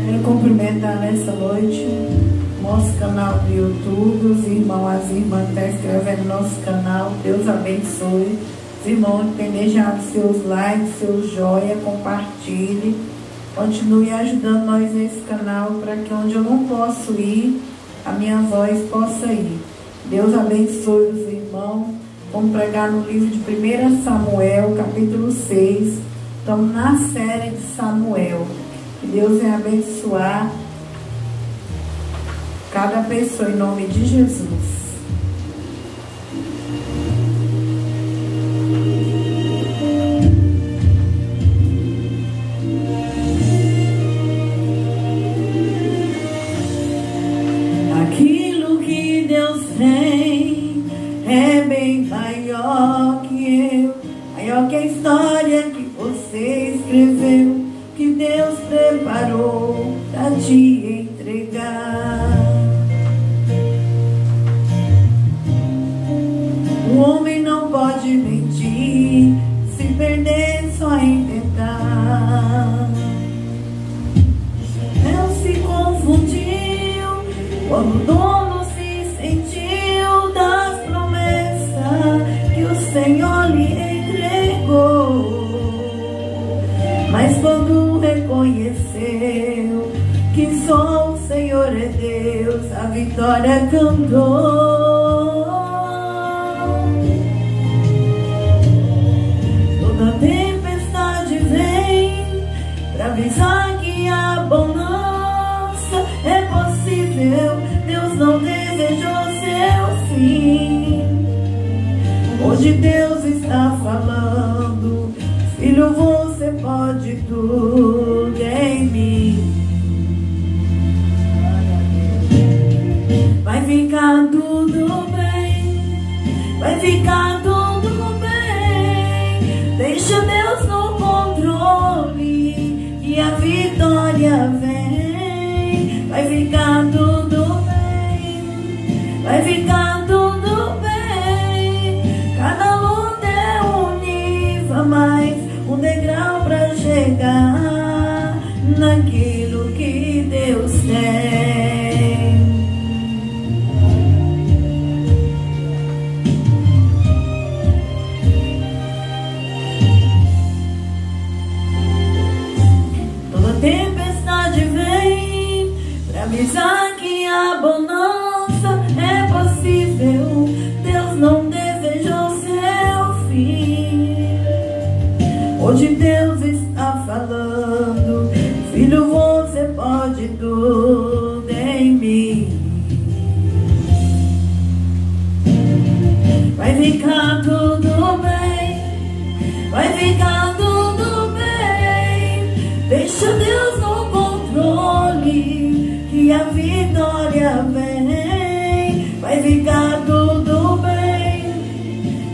Quero cumprimentar nessa noite nosso canal do YouTube, os irmãos, as irmãs que estão inscrevendo no nosso canal. Deus abençoe. Os irmãos que têm deixado seus likes, seus joia, compartilhe. Continue ajudando nós nesse canal para que onde eu não posso ir, a minha voz possa ir. Deus abençoe os irmãos. Vamos pregar no livro de 1 Samuel, capítulo 6. Estamos na série de Samuel. Que Deus venha abençoar cada pessoa em nome de Jesus. Aquilo que Deus tem é bem maior que eu, maior que a história que você escreveu, que Deus preparou para te entregar. O homem não pode mentir, se perder só em tentar. Não se confundiu quando o dono se sentiu das promessas que o Senhor lhe entregou. Mas quando reconheceu que só o Senhor é Deus, a vitória cantou. Toda tempestade vem pra avisar que a bonança é possível. Deus não desejou seu fim. Hoje Deus está falando: filho, você pode tudo em mim. Vai ficar tudo bem, vai ficar tudo bem. Deixa Deus no controle e a vitória vem. Vai ficar tudo bem, vai ficar tudo bem. Cada luta é um nível a mais, um degrau pra chegar naquilo que Deus tem. Toda tempestade vem pra avisar que a bonança é possível. Deus não desejou seu fim. Hoje Deus está falando: filho, você pode tudo em mim. Vai ficar tudo bem, vai ficar tudo bem. Deixa Deus no controle que a vitória vem. Vai ficar tudo bem,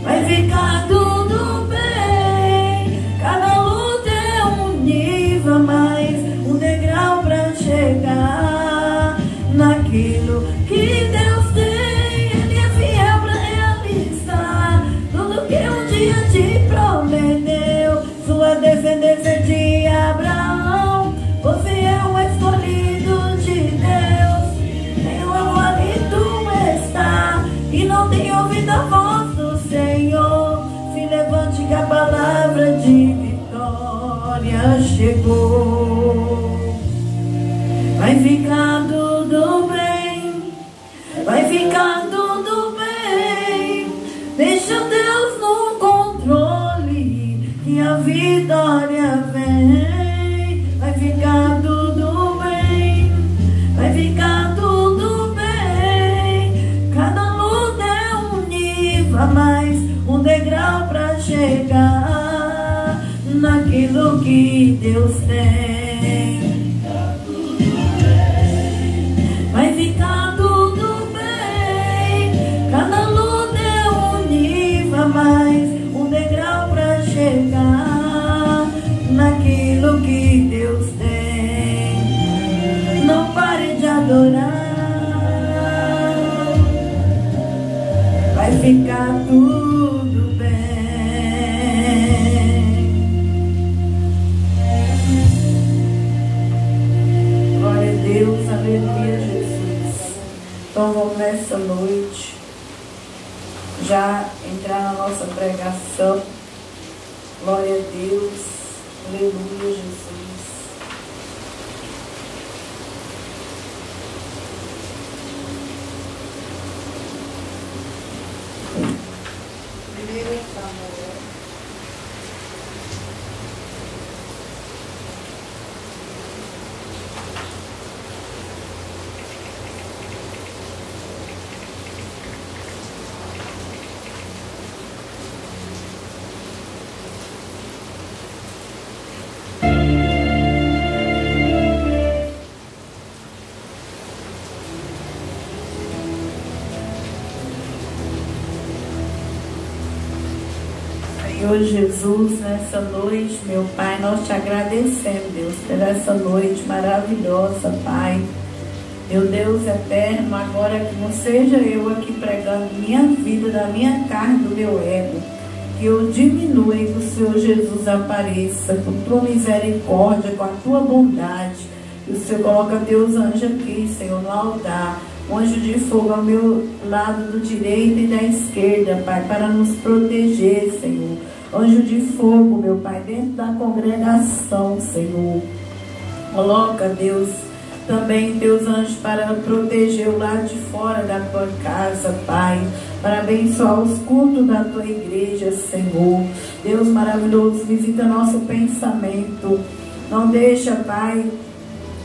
vai ficar tudo bem. Cada luta é um nível a mais, um degrau pra chegar naquilo que Deus tem. Ele é fiel pra realizar tudo que um dia te prometeu. Sua descendência de Abraão, você é o escolhido de Deus. Em uma vale tu está e não tem ouvido a voz do Senhor. Se levante que a palavra de vitória chegou. Vai ficar tudo bem, vai ficar tudo bem. Deixa Deus no controle e a vitória vem. Vai ficar tudo bem, vai ficar tudo bem. Cada luta é um nível a mais, um degrau pra chegar naquilo que Deus tem. Vai ficar tudo bem. Cada luta é um nível a mais, um degrau pra chegar naquilo que Deus tem. Não pare de adorar. Vai ficar tudo bem. entrar na nossa pregação. Glória a Deus. Aleluia, Jesus. Primeiro Samuel. Senhor Jesus, nessa noite, meu Pai, nós te agradecemos, Deus, por essa noite maravilhosa, Pai. Meu Deus eterno, agora que não seja eu aqui pregando minha vida, da minha carne, do meu ego, que eu diminua e que o Senhor Jesus apareça com tua misericórdia, com a tua bondade. E o Senhor coloca teus anjos aqui, Senhor, no altar. Um anjo de fogo ao meu lado do direito e da esquerda, Pai, para nos proteger, Senhor. Anjo de fogo, meu Pai, dentro da congregação, Senhor. Coloca, Deus, também teus anjos para proteger o lado de fora da tua casa, Pai. Para abençoar os cultos da tua igreja, Senhor. Deus maravilhoso, visita nosso pensamento. Não deixa, Pai,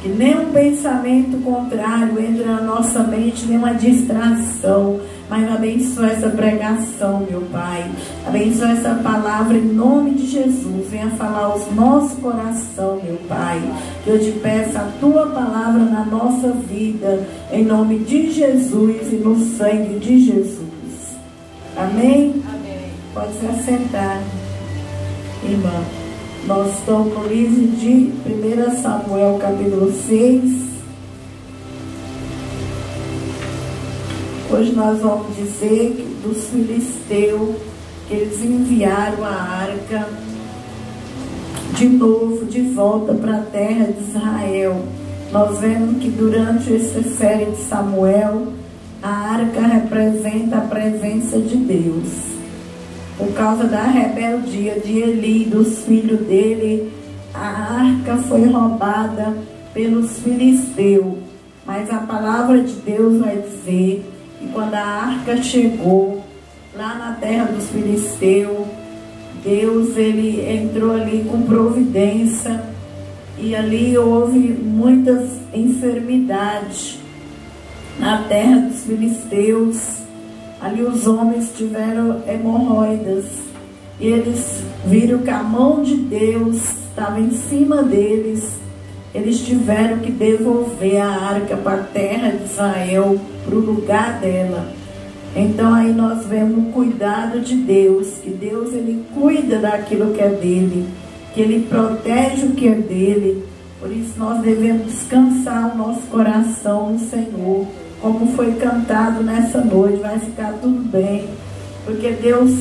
que nenhum pensamento contrário entre na nossa mente, nenhuma distração, mas abençoa essa pregação, meu Pai. Abençoa essa palavra em nome de Jesus. Venha falar aos nossos corações, meu Pai. Que eu te peço a tua palavra na nossa vida, em nome de Jesus e no sangue de Jesus. Amém? Amém. Pode se assentar, irmã. Nós estamos no livro de 1 Samuel, capítulo 6. Hoje nós vamos dizer que dos filisteus, que eles enviaram a arca de novo, de volta para a terra de Israel. Nós vemos que durante essa série de Samuel, a arca representa a presença de Deus. Por causa da rebeldia de Eli e dos filhos dele, a arca foi roubada pelos filisteus. Mas a palavra de Deus vai dizer que quando a arca chegou lá na terra dos filisteus, Deus ele entrou ali com providência e ali houve muitas enfermidades na terra dos filisteus. Ali os homens tiveram hemorroidas e eles viram que a mão de Deus estava em cima deles. Eles tiveram que devolver a arca para a terra de Israel, para o lugar dela. Então aí nós vemos o cuidado de Deus, que Deus ele cuida daquilo que é dele, que ele protege o que é dele. Por isso nós devemos descansar o nosso coração no Senhor. Como foi cantado nessa noite, vai ficar tudo bem, porque Deus,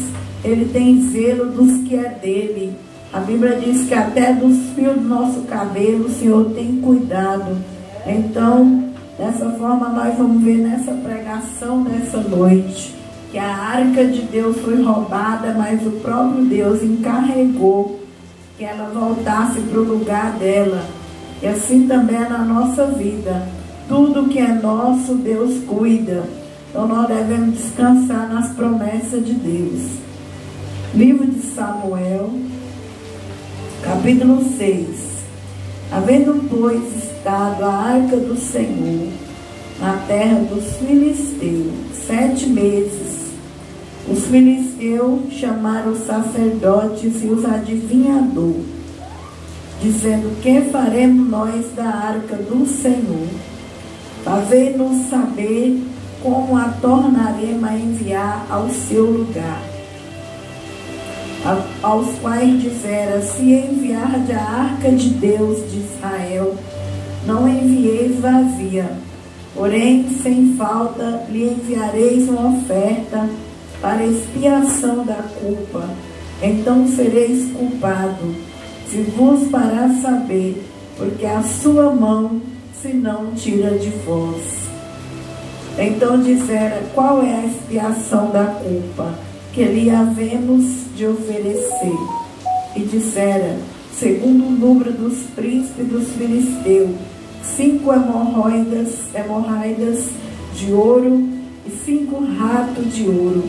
ele tem zelo dos que é dele. A Bíblia diz que até dos fios do nosso cabelo o Senhor tem cuidado. Então, dessa forma nós vamos ver nessa pregação dessa noite, que a arca de Deus foi roubada, mas o próprio Deus encarregou que ela voltasse para o lugar dela. E assim também é na nossa vida. Tudo que é nosso, Deus cuida. Então nós devemos descansar nas promessas de Deus. Livro de Samuel, capítulo 6. Havendo, pois, estado a arca do Senhor na terra dos filisteus 7 meses, os filisteus chamaram os sacerdotes e os adivinhadores, dizendo: que faremos nós da arca do Senhor? Fazei-nos saber como a tornaremos a enviar ao seu lugar. Aos quais dissera: se enviarde a arca de Deus de Israel, não envieis vazia, porém sem falta lhe enviareis uma oferta para expiação da culpa. Então sereis culpado, se vos parar saber, porque a sua mão se não tira de vós. Então dissera: qual é a expiação da culpa? que lhe havemos de oferecer. E dissera, segundo o número dos príncipes dos filisteus, 5 hemorroidas de ouro e 5 ratos de ouro,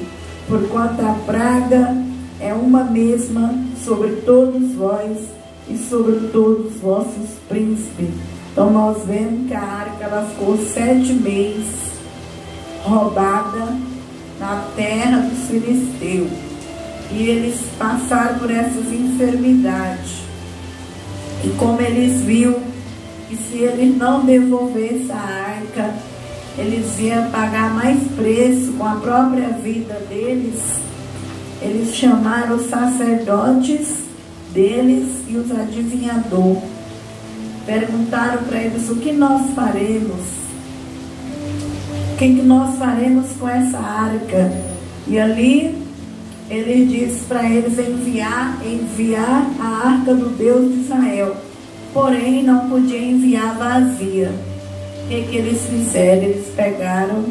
porquanto a praga é uma mesma sobre todos vós e sobre todos os vossos príncipes. Então nós vemos que a arca ela ficou 7 meses roubada na terra dos filisteus. E eles passaram por essas enfermidades. E como eles viram que se eles não devolvessem a arca, eles iam pagar mais preço com a própria vida deles, eles chamaram os sacerdotes deles e os adivinhadores. Perguntaram para eles o que nós faremos. O que nós faremos com essa arca? E ali ele disse para eles enviar a arca do Deus de Israel. Porém, não podia enviar vazia. O que eles fizeram? Eles pegaram,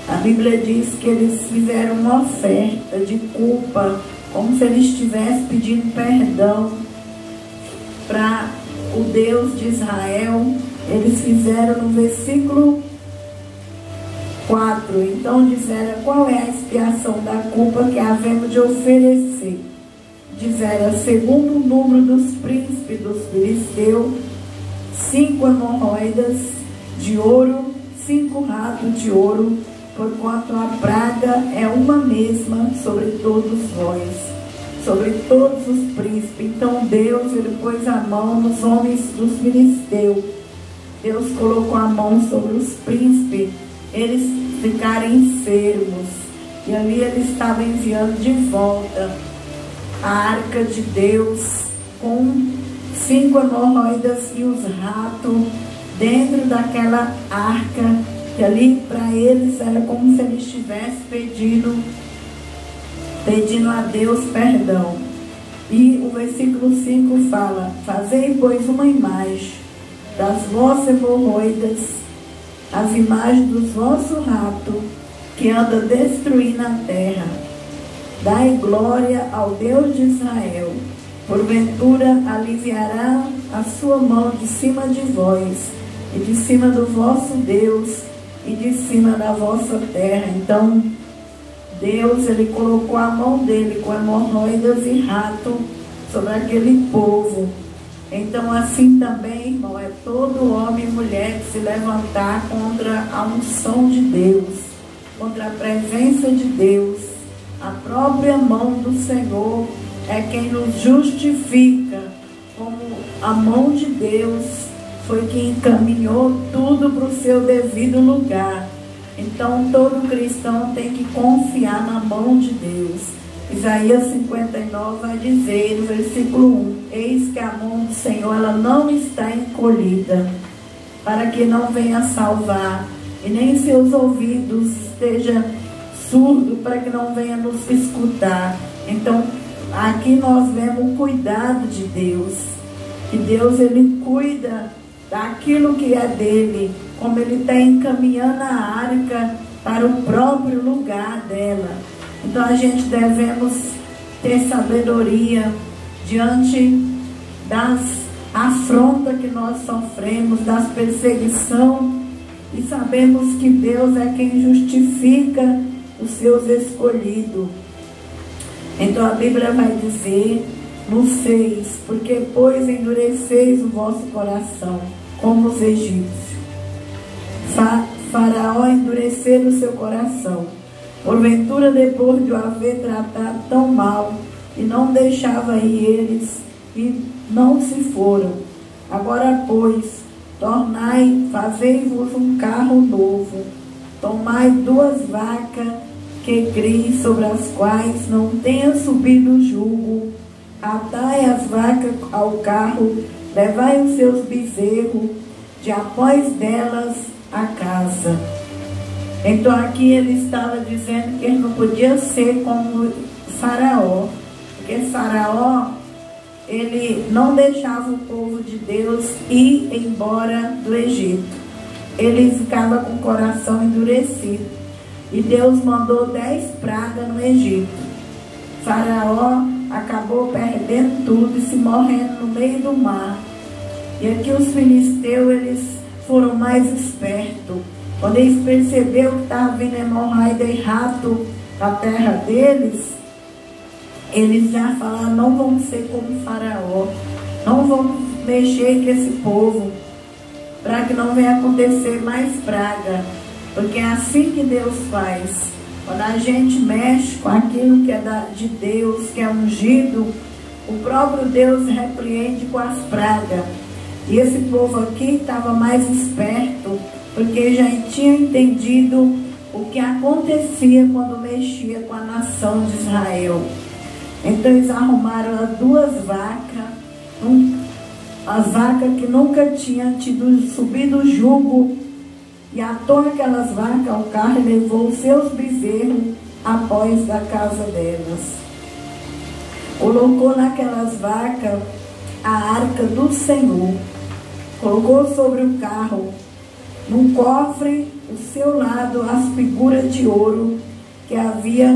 a Bíblia diz que eles fizeram uma oferta de culpa, como se eles estivessem pedindo perdão para o Deus de Israel. Eles fizeram no versículo 4. Então disseram, qual é a expiação da culpa que havemos de oferecer? Disseram, segundo o número dos príncipes dos filisteus, 5 hemorroidas de ouro, 5 ratos de ouro, porquanto a praga é uma mesma sobre todos vós, sobre todos os príncipes. Então Deus, ele pôs a mão nos homens dos filisteus. Deus colocou a mão sobre os príncipes. Eles ficaram enfermos. E ali ele estava enviando de volta a arca de Deus com 5 hemorroidas e os ratos dentro daquela arca, que ali para eles era como se eles estivessem pedindo a Deus perdão. E o versículo 5 fala, fazei pois uma imagem das vossas hemorroidas, as imagens dos vossos ratos que anda destruindo a terra. Dai glória ao Deus de Israel. Porventura aliviará a sua mão de cima de vós, e de cima do vosso Deus, e de cima da vossa terra. Então, Deus, ele colocou a mão dele com hemorroidas e rato sobre aquele povo. Então, assim também, irmão, é todo homem e mulher que se levantar contra a unção de Deus, contra a presença de Deus, a própria mão do Senhor é quem nos justifica, como a mão de Deus foi quem encaminhou tudo para o seu devido lugar. Então todo cristão tem que confiar na mão de Deus. Isaías 59 vai dizer no versículo 1, eis que a mão do Senhor ela não está encolhida, para que não venha salvar, e nem seus ouvidos estejam surdos, para que não venha nos escutar. Então aqui nós vemos o cuidado de Deus, que Deus ele cuida daquilo que é dele, como ele está encaminhando a arca para o próprio lugar dela. Então a gente devemos ter sabedoria diante das afrontas que nós sofremos, das perseguições, e sabemos que Deus é quem justifica os seus escolhidos. Então a Bíblia vai dizer no 6, porque pois endureceis o vosso coração, como os egípcios. Faraó endurecer o seu coração, porventura depois de o haver tratado tão mal, e não deixava ir eles, e não se foram. Agora pois, tornai, fazei-vos um carro novo, tomai 2 vacas que criem, sobre as quais não tenha subido o jugo, atai as vacas ao carro, levai os seus bezerros, de após delas a casa. Então aqui ele estava dizendo que ele não podia ser como Faraó, porque Faraó, ele não deixava o povo de Deus ir embora do Egito. Ele ficava com o coração endurecido. e Deus mandou 10 pragas no Egito. Faraó acabou perdendo tudo e se morrendo no meio do mar. E aqui os filisteus, eles foram mais espertos. Quando eles perceberam que estava vindo hemorraida e rato na terra deles, eles já falaram: não vamos ser como Faraó, não vamos mexer com esse povo, para que não venha acontecer mais praga. Porque é assim que Deus faz. Quando a gente mexe com aquilo que é de Deus, que é ungido, o próprio Deus repreende com as pragas. E esse povo aqui estava mais esperto, porque já tinha entendido o que acontecia quando mexia com a nação de Israel. Então eles arrumaram as 2 vacas, as vacas que nunca tinham subido o jugo, e atou aquelas vacas ao carro e levou os seus bezerros após da casa delas. Colocou naquelas vacas a arca do Senhor, colocou sobre o carro, num cofre, ao seu lado, as figuras de ouro que havia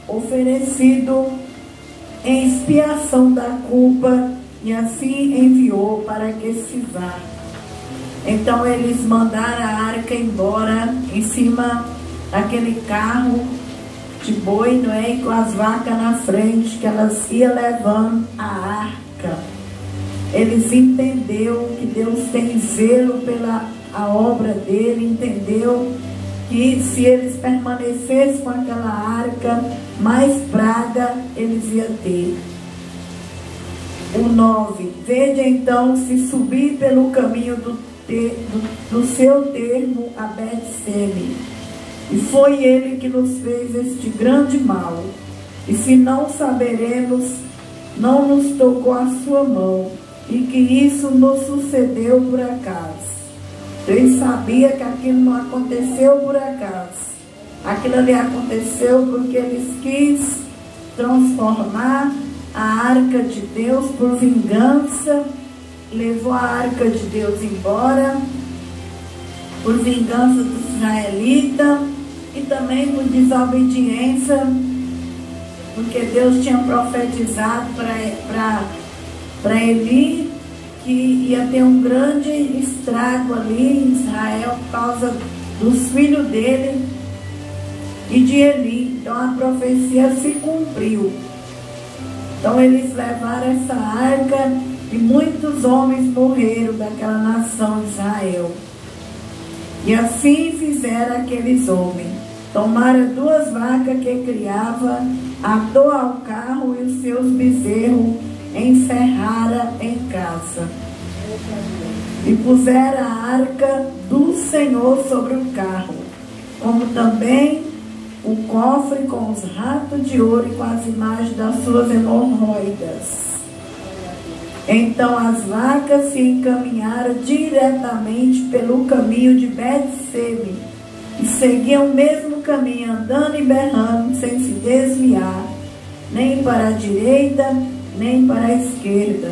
oferecido em expiação da culpa, e assim enviou para que se vá. Então eles mandaram a arca embora em cima daquele carro de boi, não é? E com as vacas na frente, que elas iam levando a arca. Eles entenderam que Deus tem zelo pela a obra dele, entendeu que se eles permanecessem com aquela arca, mais praga eles iam ter. O 9: vede então se subir pelo caminho do seu termo a Bet-Seme. E foi ele que nos fez este grande mal. E se não saberemos, não nos tocou a sua mão, e que isso nos sucedeu por acaso. Ele sabia que aquilo não aconteceu por acaso. Aquilo ali aconteceu porque eles quis transformar a arca de Deus por vingança. Levou a arca de Deus embora por vingança dos israelitas e também por desobediência, porque Deus tinha profetizado para Eli que ia ter um grande estrago ali em Israel por causa dos filhos dele e de Eli. Então a profecia se cumpriu. Então eles levaram essa arca e muitos homens morreram daquela nação de Israel. E assim fizeram aqueles homens. Tomaram 2 vacas que criava, atou ao carro e os seus bezerros encerraram em casa. E puseram a arca do Senhor sobre o carro, como também o cofre com os ratos de ouro e com as imagens das suas hemorroidas. Então as vacas se encaminharam diretamente pelo caminho de Bet-Seme e seguiam o mesmo caminho, andando e berrando, sem se desviar, nem para a direita, nem para a esquerda.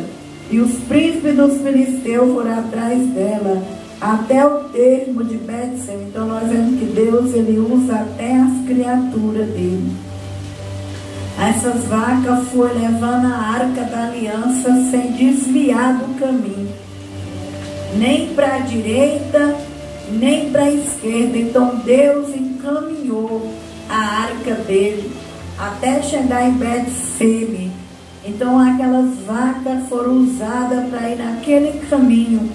E os príncipes dos filisteus foram atrás dela, até o termo de Bet-Seme. Então nós vemos que Deus, ele usa até as criaturas dele. Essas vacas foram levando a arca da aliança sem desviar do caminho, nem para a direita, nem para a esquerda. Então Deus encaminhou a arca dele até chegar em Bet-Seme. Então aquelas vacas foram usadas para ir naquele caminho,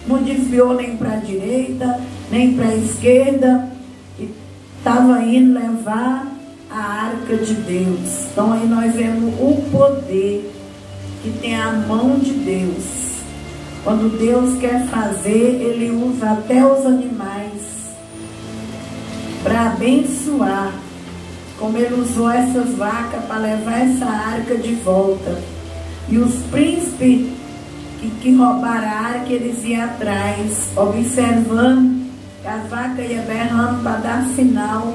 não desviou nem para a direita, nem para a esquerda, e estava indo levar a arca de Deus. Então aí nós vemos o poder que tem a mão de Deus. Quando Deus quer fazer, ele usa até os animais para abençoar, como ele usou essas vacas para levar essa arca de volta. E os príncipes que roubaram a arca, eles iam atrás, observando que as vacas iam berrando para dar sinal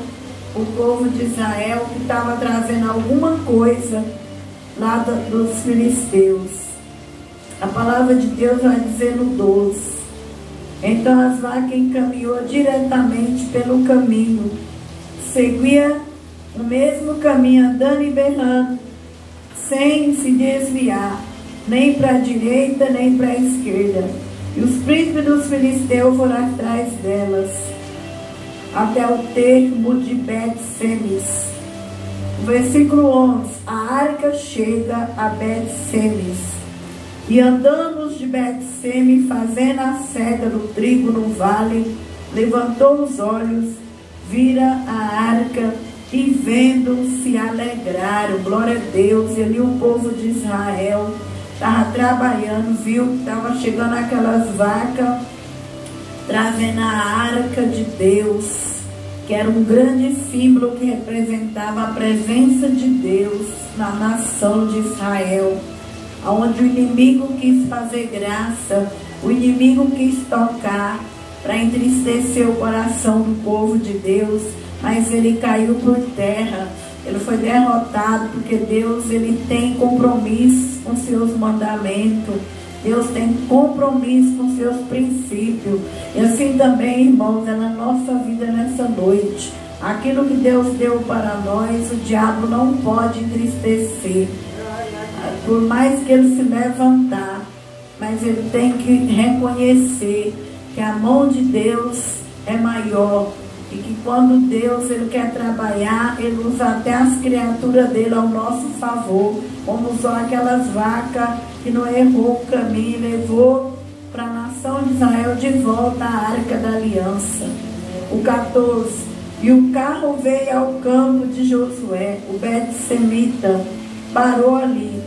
o povo de Israel que estava trazendo alguma coisa lá dos filisteus. A palavra de Deus vai dizer no 12: então as vacas encaminhou diretamente pelo caminho, seguia o mesmo caminho, andando e berrando, sem se desviar, nem para a direita, nem para a esquerda. E os príncipes dos filisteus foram atrás delas, até o termo de Bet-Semes. Versículo 11. A arca chega a Bet-Semes. E andamos de Bet-Semes, fazendo a cega do trigo no vale, levantou os olhos, vira a arca, e vendo se alegraram. Glória a Deus. E ali o povo de Israel estava trabalhando, viu que estava chegando aquelas vacas, trazendo a arca de Deus, que era um grande símbolo que representava a presença de Deus na nação de Israel, onde o inimigo quis fazer graça, o inimigo quis tocar para entristecer o coração do povo de Deus, mas ele caiu por terra, ele foi derrotado, porque Deus, ele tem compromisso com seus mandamentos, Deus tem compromisso com seus princípios. E assim também, irmãos, é na nossa vida nessa noite. Aquilo que Deus deu para nós, o diabo não pode entristecer. Por mais que ele se levantar, mas ele tem que reconhecer que a mão de Deus é maior. E que quando Deus, ele quer trabalhar, ele usa até as criaturas dele ao nosso favor. Como usou aquelas vacas que não errou o caminho, levou para a nação de Israel de volta a arca da aliança. O 14. E o carro veio ao campo de Josué, o Bet-Semita, parou ali.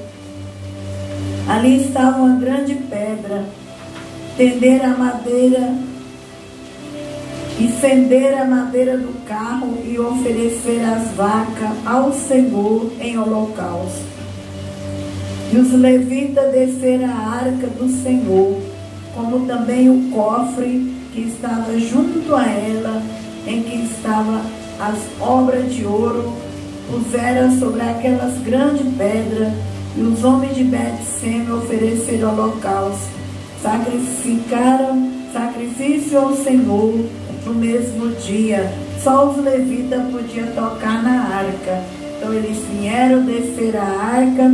Ali estava uma grande pedra, tender a madeira, e fender a madeira do carro e oferecer as vacas ao Senhor em holocausto. E os levitas desceram a arca do Senhor, como também o cofre que estava junto a ela, em que estavam as obras de ouro, puseram sobre aquelas grandes pedras, e os homens de Bet-Semes ofereceram holocausto, sacrificaram sacrifício ao Senhor no mesmo dia. Só os levitas podiam tocar na arca. Então eles vieram descer a arca,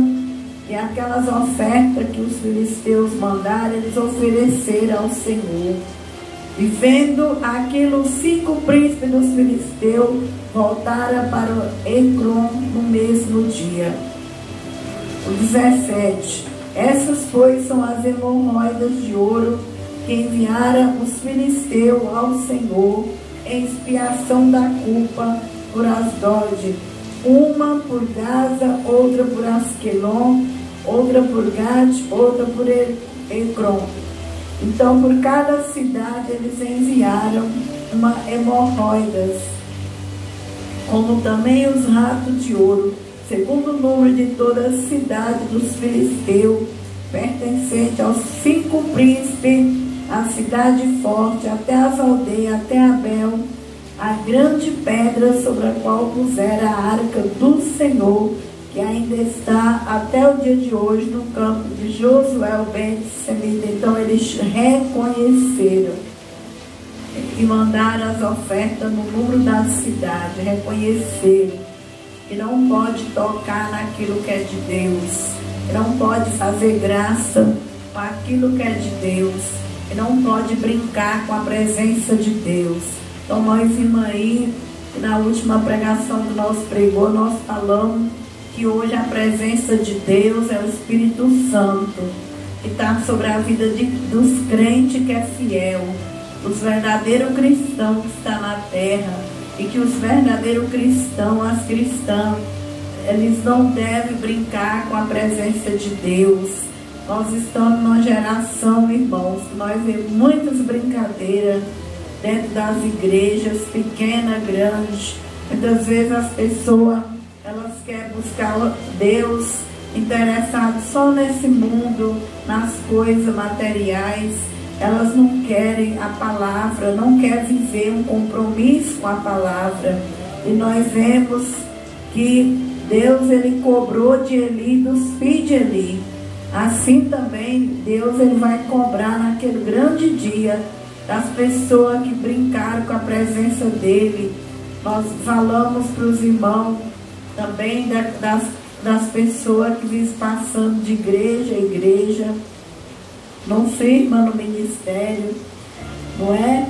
e aquelas ofertas que os filisteus mandaram, eles ofereceram ao Senhor. E vendo aquilo, os 5 príncipes dos filisteus voltaram para Ecrom no mesmo dia. O 17. Essas, pois, são as hemorroidas de ouro que enviaram os filisteus ao Senhor em expiação da culpa por Asdod, uma por Gaza, outra por Asquelon, outra por Gate, outra por Ecrom. Então, por cada cidade eles enviaram uma hemorroidas, como também os ratos de ouro, segundo o número de toda a cidade dos filisteus, pertencente aos 5 príncipes, a cidade forte, até as aldeias, até Abel, a grande pedra sobre a qual pusera a arca do Senhor, que ainda está até o dia de hoje no campo de Josué, o Bet-Semita. Então eles reconheceram e mandaram as ofertas no número da cidade, reconheceram que não pode tocar naquilo que é de Deus, que não pode fazer graça com aquilo que é de Deus, que não pode brincar com a presença de Deus. Então nós vimos aí, na última pregação que nós pregou, nós falamos que hoje a presença de Deus é o Espírito Santo, que está sobre a vida dos crentes que é fiel, dos verdadeiros cristãos que estão na terra, e que os verdadeiros cristãos, as cristãs, eles não devem brincar com a presença de Deus. Nós estamos numa geração, irmãos, que nós vemos muitas brincadeiras dentro das igrejas, pequena, grande. Muitas vezes as pessoas, elas querem buscar Deus interessadas só nesse mundo, nas coisas materiais. Elas não querem a palavra, não querem viver um compromisso com a palavra. E nós vemos que Deus, ele cobrou de Eli, dos filhos de Eli. Assim também Deus, ele vai cobrar naquele grande dia das pessoas que brincaram com a presença dele, Nós falamos para os irmãos também das pessoas que vivem passando de igreja a igreja, não firma no ministério, não é?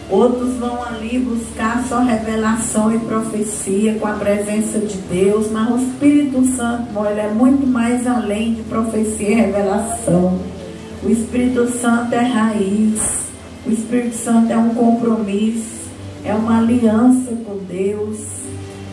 Outros vão ali buscar só revelação e profecia com a presença de Deus, mas o Espírito Santo, ele é muito mais além de profecia e revelação. O Espírito Santo é raiz, o Espírito Santo é um compromisso, é uma aliança com Deus.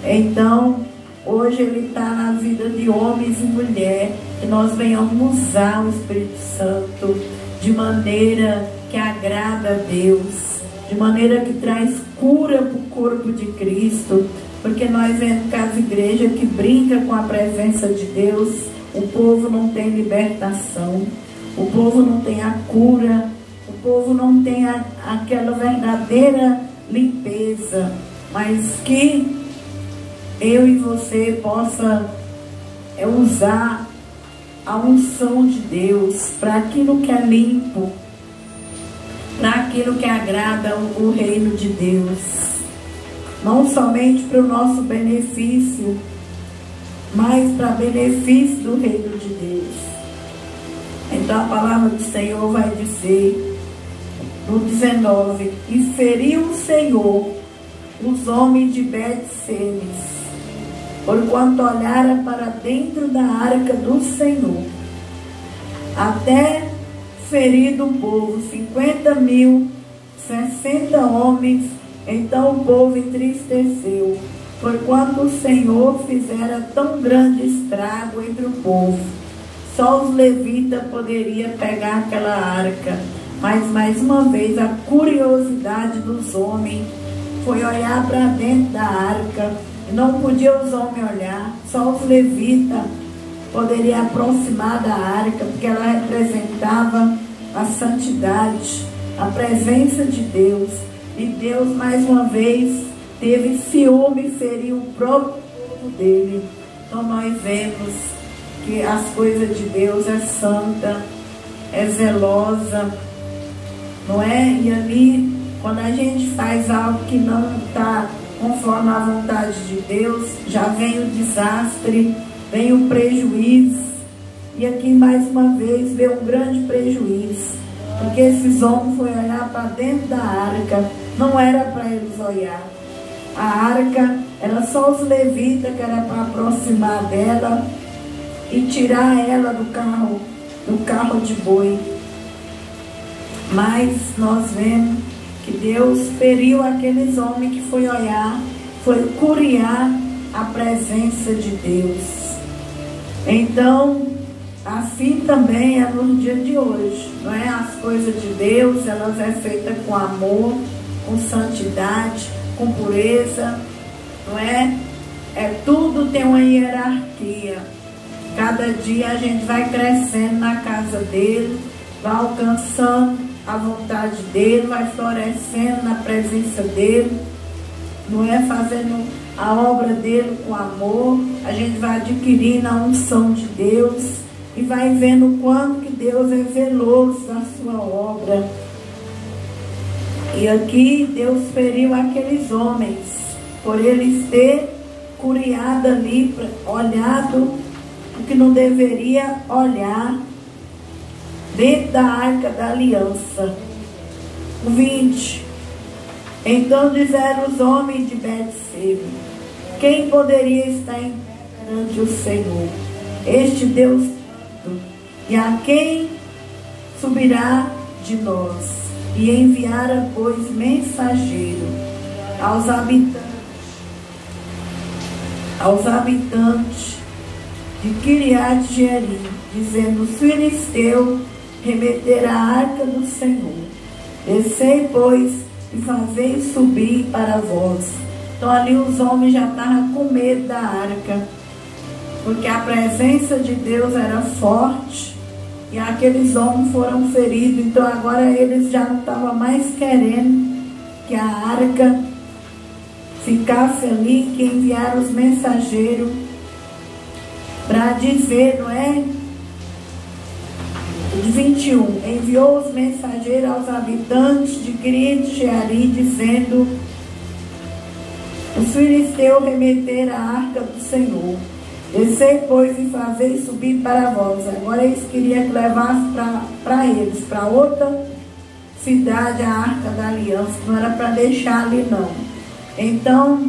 Então, hoje ele está na vida de homens e mulheres, que nós venhamos usar o Espírito Santo de maneira que agrada a Deus, de maneira que traz cura para o corpo de Cristo, porque nós vemos que as igrejas que brincam com a presença de Deus, o povo não tem libertação, o povo não tem a cura, o povo não tem aquela verdadeira limpeza, mas que eu e você possa usar a unção de Deus para aquilo que é limpo, para aquilo que agrada o reino de Deus, não somente para o nosso benefício, mas para benefício do reino de Deus. Então a palavra do Senhor vai dizer no 19: e feriu o Senhor os homens de Bet-Semes, porquanto olhara para dentro da arca do Senhor, até ferido o povo, 50.000, 60 homens. Então o povo entristeceu, porquanto o Senhor fizera tão grande estrago entre o povo. Só os levitas poderiam pegar aquela arca. Mas mais uma vez a curiosidade dos homens foi olhar para dentro da arca. Não podiam os homens olhar, só os levitas poderiam aproximar da arca, porque ela representava a santidade, a presença de Deus. E Deus mais uma vez teve ciúme e feriu o próprio povo dele. Então nós vemos que as coisas de Deus é santa, é zelosa, não é? E ali, quando a gente faz algo que não está conforme a vontade de Deus, já vem o desastre, vem o prejuízo. E aqui mais uma vez veio um grande prejuízo, porque esses homens foram olhar para dentro da arca, não era para eles olhar. A arca era só os levitas que era para aproximar dela e tirar ela do carro de boi. Mas nós vemos que Deus feriu aqueles homens que foi olhar, foi curiar a presença de Deus. Então, assim também é no dia de hoje, não é? As coisas de Deus, elas é feitas com amor, com santidade, com pureza, não é? Tudo tem uma hierarquia. Cada dia a gente vai crescendo na casa dele, vai alcançando a vontade dele, vai florescendo na presença dele, não é? Fazendo a obra dele com amor, a gente vai adquirindo a unção de Deus e vai vendo o quanto que Deus é zeloso da sua obra. E aqui Deus feriu aqueles homens por eles ter curiado ali, olhado o que não deveria olhar dentro da arca da aliança. O 20: então disseram os homens de Bet-Semes: quem poderia estar em pé perante o Senhor, este Deus Santo? E a quem subirá de nós? E enviara, pois, mensageiro aos habitantes de Kiriat-Jearim, dizendo: os filisteus remeterá a arca do Senhor. Descei, pois, e fazei subir para vós. Então ali os homens já estavam com medo da arca, porque a presença de Deus era forte e aqueles homens foram feridos. Então agora eles já não estavam mais querendo que a arca ficasse ali, que enviaram os mensageiros para dizer, não é? De 21, enviou os mensageiros aos habitantes de Kiriat-Jearim, dizendo: filisteus remeteram a arca do Senhor. Descei, pois, e fazei subir para vós. Agora eles queriam que levasse para eles, para outra cidade, a arca da aliança. Não era para deixar ali, não. Então,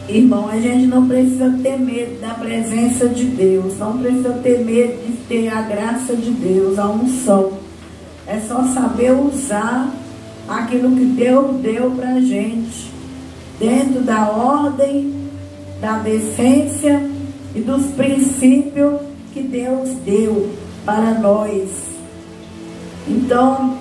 irmão, a gente não precisa ter medo da presença de Deus. Não precisa ter medo de ter a graça de Deus, a unção. É só saber usar aquilo que Deus deu para a gente, dentro da ordem, da decência e dos princípios que Deus deu para nós. Então,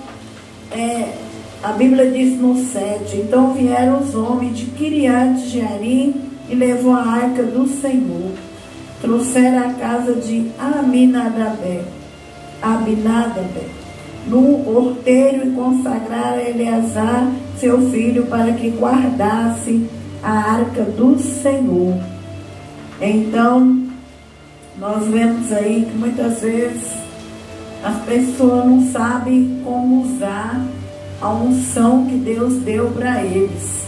a Bíblia diz no 7, então vieram os homens de Kiriat Jearim e levou a arca do Senhor. Trouxeram a casa de Abinadab no horteiro e consagraram a Eleazar, seu filho, para que guardasse a arca do Senhor. Então, nós vemos aí que muitas vezes as pessoas não sabem como usar a unção que Deus deu para eles,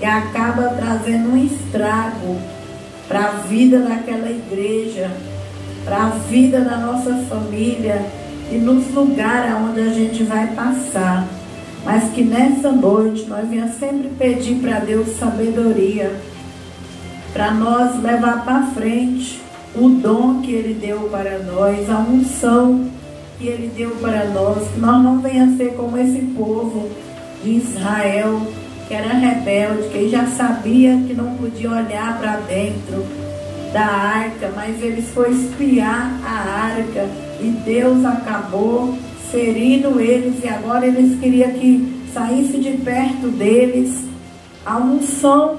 e acaba trazendo um estrago para a vida daquela igreja, para a vida da nossa família e nos lugares onde a gente vai passar. Mas que nessa noite nós venhamos sempre pedir para Deus sabedoria, para nós levar para frente o dom que Ele deu para nós, a unção que Ele deu para nós, que nós não venhamos ser como esse povo de Israel, que era rebelde, que já sabia que não podia olhar para dentro da arca, mas eles foram espiar a arca e Deus acabou ferindo eles, e agora eles queriam que saísse de perto deles a unção,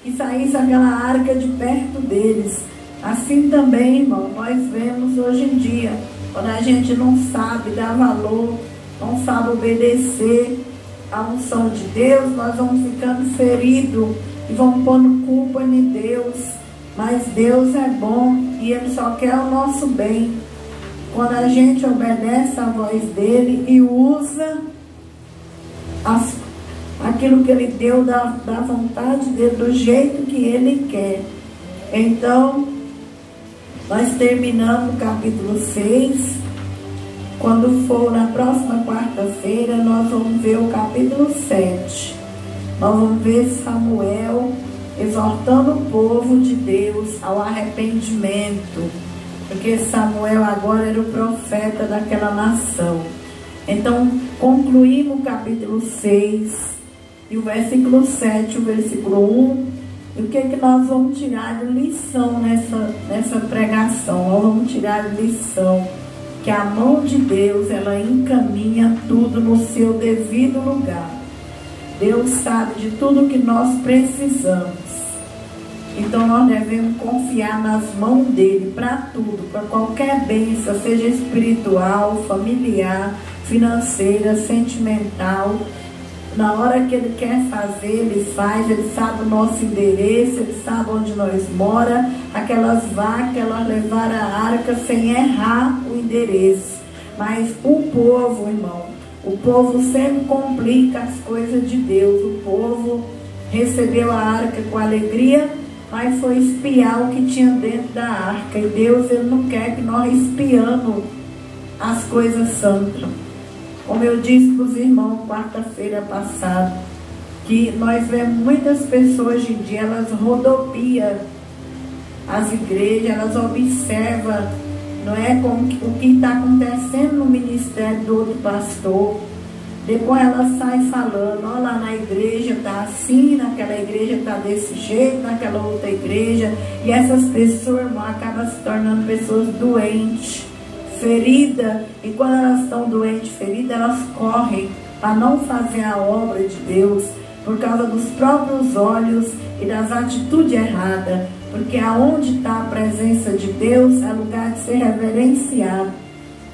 que saísse aquela arca de perto deles. Assim também, irmão, nós vemos hoje em dia, quando a gente não sabe dar valor, não sabe obedecer a unção de Deus, nós vamos ficando feridos e vamos pondo culpa em Deus. Mas Deus é bom e Ele só quer o nosso bem. Quando a gente obedece a voz dEle e usa aquilo que Ele deu da vontade dEle, do jeito que Ele quer. Então, nós terminamos o capítulo 6. Quando for na próxima quarta-feira, nós vamos ver o capítulo 7. Nós vamos ver Samuel exortando o povo de Deus ao arrependimento, porque Samuel agora era o profeta daquela nação. Então, concluímos o capítulo 6 e o versículo 7, o versículo 1. E o que é que nós vamos tirar de lição nessa pregação? Nós vamos tirar de lição que a mão de Deus, ela encaminha tudo no seu devido lugar. Deus sabe de tudo que nós precisamos. Então nós devemos confiar nas mãos dele para tudo, para qualquer bênção, seja espiritual, familiar, financeira, sentimental. Na hora que ele quer fazer, ele faz. Ele sabe o nosso endereço, ele sabe onde nós moramos. Aquelas vacas, elas levaram a arca sem errar o endereço. Mas o povo, irmão, o povo sempre complica as coisas de Deus. O povo recebeu a arca com alegria, mas foi espiar o que tinha dentro da arca. E Deus, ele não quer que nós espiamos as coisas santas. Como eu disse para os irmãos quarta-feira passada, que nós vemos muitas pessoas hoje em dia, elas rodopiam as igrejas, elas observam, não é, como o que está acontecendo no ministério do outro pastor. Depois ela sai falando, ó, lá na igreja está assim, naquela igreja está desse jeito, naquela outra igreja. E essas pessoas, irmão, acabam se tornando pessoas doentes, feridas. E quando elas estão doentes, feridas, elas correm para não fazer a obra de Deus, por causa dos próprios olhos e das atitudes erradas. Porque aonde está a presença de Deus é lugar de ser reverenciado.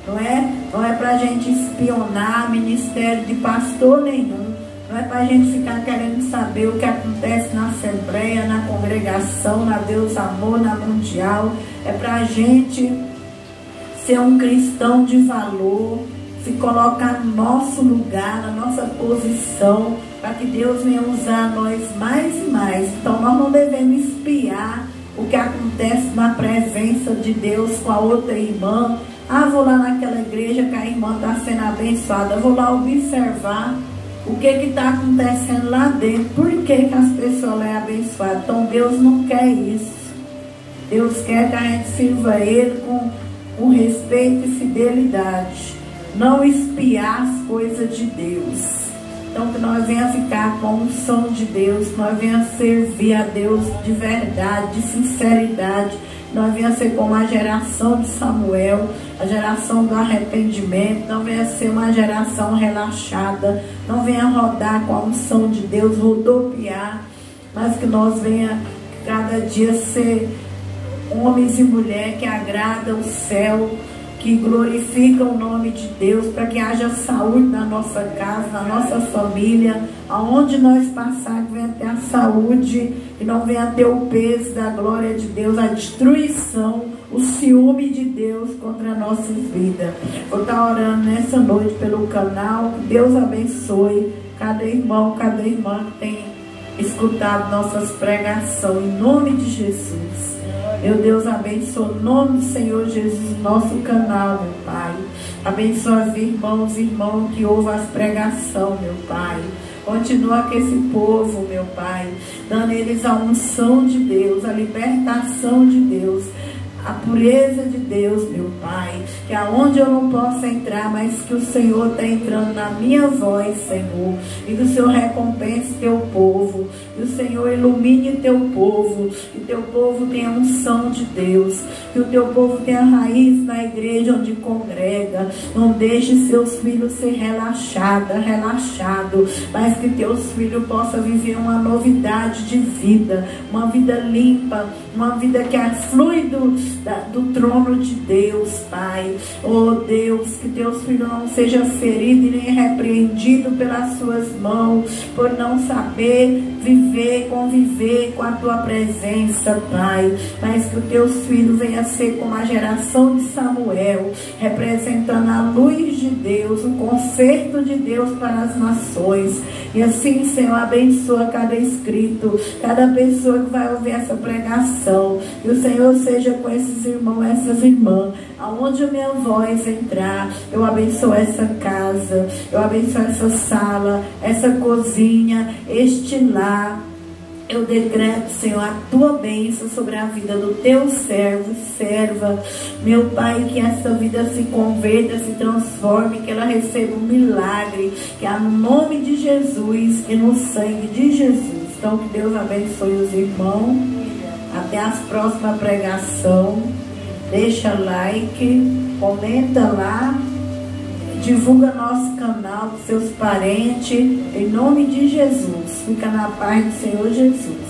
Não é para a gente espionar ministério de pastor nenhum. Não é para a gente ficar querendo saber o que acontece na assembleia, na congregação, na Deus Amor, na Mundial. É para a gente ser um cristão de valor, se colocar no nosso lugar, na nossa posição, para que Deus venha usar nós mais e mais. Então nós não devemos espiar o que acontece na presença de Deus com a outra irmã. Ah, vou lá naquela igreja que a irmã está sendo abençoada, vou lá observar o que está acontecendo lá dentro, por que as pessoas lá é abençoadas. Então Deus não quer isso. Deus quer que a gente sirva Ele com respeito e fidelidade, não espiar as coisas de Deus. Então que nós venhamos ficar com a unção de Deus, que nós venhamos servir a Deus de verdade, de sinceridade. Nós venhamos ser como a geração de Samuel, a geração do arrependimento. Não venha ser uma geração relaxada, não venha rodar com a unção de Deus, rodopiar, mas que nós venha cada dia ser homens e mulheres que agradam o céu, que glorificam o nome de Deus, para que haja saúde na nossa casa, na nossa família, aonde nós passarmos, venha ter a saúde, e não venha ter o peso da glória de Deus, a destruição, o ciúme de Deus contra as nossas vidas. Vou estar orando nessa noite pelo canal, que Deus abençoe cada irmão, cada irmã que tem escutado nossas pregações, em nome de Jesus. Meu Deus, abençoa o nome do Senhor Jesus, nosso canal, meu Pai. Abençoa os irmãos e irmãs que ouvem as pregações, meu Pai. Continua com esse povo, meu Pai, dando eles a unção de Deus, a libertação de Deus, a pureza de Deus, meu Pai, que aonde eu não posso entrar, mas que o Senhor está entrando na minha voz, Senhor, e que o Senhor recompense teu povo, que o Senhor ilumine teu povo, que teu povo tenha unção de Deus, que o teu povo tenha raiz na igreja onde congrega. Não deixe seus filhos ser relaxado, mas que teus filhos possam viver uma novidade de vida, uma vida limpa, uma vida que flui do trono de Deus, Pai. Oh Deus, que teus filhos não sejam feridos e nem repreendidos pelas suas mãos, por não saber viver, conviver com a tua presença, Pai. Mas que os teus filhos venham ser como a geração de Samuel, representando a luz de Deus, o conserto de Deus para as nações. E assim, Senhor, abençoa cada inscrito, cada pessoa que vai ouvir essa pregação. Que o Senhor seja com esses irmãos, essas irmãs, aonde a minha voz entrar. Eu abençoo essa casa, eu abençoo essa sala, essa cozinha, este lar. Eu decreto, Senhor, a tua bênção sobre a vida do teu servo e serva. Meu Pai, que essa vida se converta, se transforme, que ela receba um milagre, que há no nome de Jesus e no sangue de Jesus. Então, que Deus abençoe os irmãos. Até as próximas pregações. Deixa like, comenta lá, divulga nosso canal para seus parentes, em nome de Jesus. Fica na paz do Senhor Jesus.